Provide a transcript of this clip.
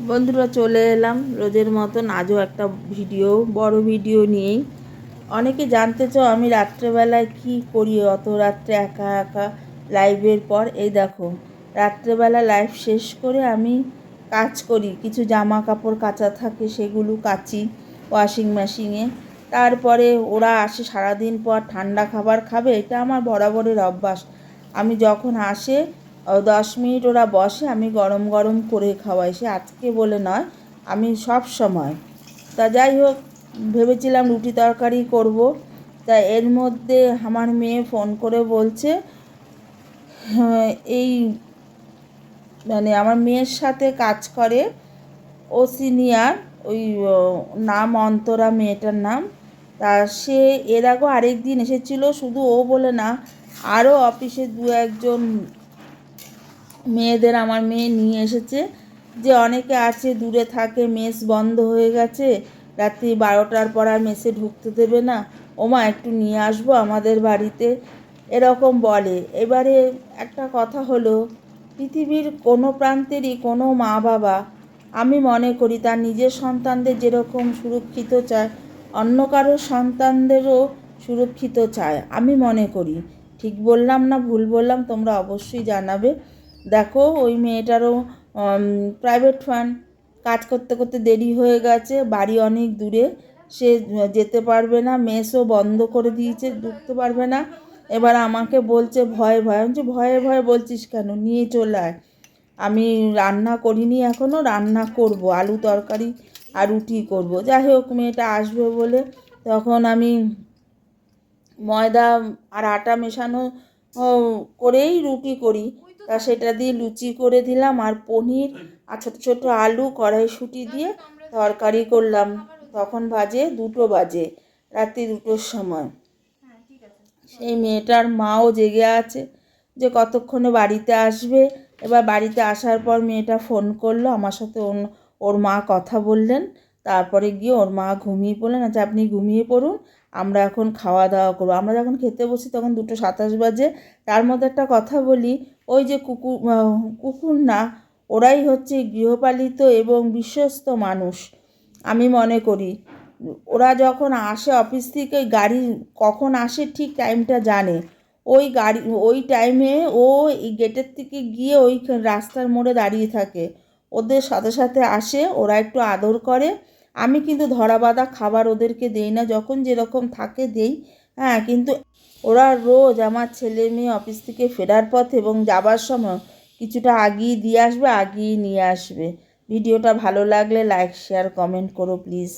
বন্ধুরা চলে এলাম রোজের মতন আজও একটা বড় ভিডিও নিয়েই। অনেকে জানতে চাও আমি রাত্রেবেলায় কি করি, অত রাত্রে একা একা লাইভের পর। এই দেখো, রাত্রেবেলা লাইভ শেষ করে আমি কাজ করি, কিছু জামা কাপড় কাচা থাকে সেগুলো কাচি ওয়াশিং মেশিনে। তারপরে ওরা আসে সারাদিন পর, ঠান্ডা খাবার খাবে, এটা আমার বরাবরের অভ্যাস। আমি যখন আসে 10 মিনিট ওরা বসে, আমি গরম গরম করে খাওয়াই, সে আজকে বলে নয়, আমি সব সময়। তা যাই হোক, ভেবেছিলাম রুটি তরকারি করব। তা এর মধ্যে আমার মেয়ে ফোন করে বলছে, হ্যাঁ, এই মানে আমার মেয়ের সাথে কাজ করে, ও সিনিয়র, ওই নাম অন্তরা মেয়েটার নাম। তা সে এর আগেও আরেক দিন এসেছিল, শুধু ও বলে না, আরও অফিসে দু একজন মেয়েদের আমার মেয়ে নিয়ে এসেছে। যে অনেকে আছে দূরে থাকে, মেস বন্ধ হয়ে গেছে, রাত্রি 12টার পর আর মেসে ঢুকতে দেবে না, ওমা একটু নিয়ে আসবো আমাদের বাড়িতে, এরকম বলে। এবারে একটা কথা হলো, পৃথিবীর কোনো প্রান্তেরই কোনো মা বাবা, আমি মনে করি তার নিজের সন্তানদের যেরকম সুরক্ষিত চায়, অন্য কারোর সন্তানদেরও সুরক্ষিত চায়, আমি মনে করি। ঠিক বললাম না ভুল বললাম, তোমরা অবশ্যই জানাবে। দেখো, ওই মেয়েটারও প্রাইভেট ফান্ড, কাজ করতে করতে দেরি হয়ে গেছে, বাড়ি অনেক দূরে, সে যেতে পারবে না, মেসও বন্ধ করে দিয়েছে, ঢুকতে পারবে না। এবার আমাকে বলছে ভয়ে ভয়ে, আমি বলছি ভয়ে ভয়ে বলছিস কেন, নিয়ে চলে আয়। আমি রান্না করিনি এখনও, রান্না করব, আলু তরকারি আর রুটি করব। যাই হোক, মেয়েটা আসবে বলে তখন আমি ময়দা আর আটা মেশানো করেই রুটি করি। তা সেটা দিয়ে লুচি করে দিলাম, আর পনির আর ছোটো ছোটো আলু কড়াইশুঁটি দিয়ে তরকারি করলাম। তখন বাজে 2টো বাজে, রাত্রি 2টোর সময়। সেই মেয়েটার মাও জেগে আছে যে কতক্ষণে বাড়িতে আসবে। এবার বাড়িতে আসার পর মেয়েটা ফোন করলো, আমার সাথে ওর মা কথা বললেন। তারপরে গিয়ে ওর মা ঘুমিয়ে পড়লেন। আচ্ছা, আপনি ঘুমিয়ে পড়ুন, আমরা এখন খাওয়া দাওয়া করবো। আমরা যখন খেতে বসি তখন 2:27 বাজে। তার মধ্যে একটা কথা বলি, ওই যে কুকুর না, ওরাই হচ্ছে গৃহপালিত এবং বিশ্বস্ত মানুষ, আমি মনে করি। ওরা যখন আসে অফিস থেকে, গাড়ি কখন আসে ঠিক টাইমটা জানে, ওই গাড়ি ওই টাইমে ও এই গেটের থেকে গিয়ে ওই রাস্তার মোড়ে দাঁড়িয়ে থাকে, ওদের সাথে সাথে আসে, ওরা একটু আদর করে। আমি কিন্তু ধরা বাঁধা খাবার ওদেরকে দেই না, যখন যেরকম থাকে দেই। হ্যাঁ, কিন্তু ওরা রোজ আমার ছেলে মেয়ে অফিস থেকে ফেরার পথে এবং যাবার সময় কিছুটা আগিয়ে দিয়ে আসবে, আগিয়ে নিয়ে আসবে। ভিডিওটা ভালো লাগলে লাইক শেয়ার কমেন্ট করো প্লিজ।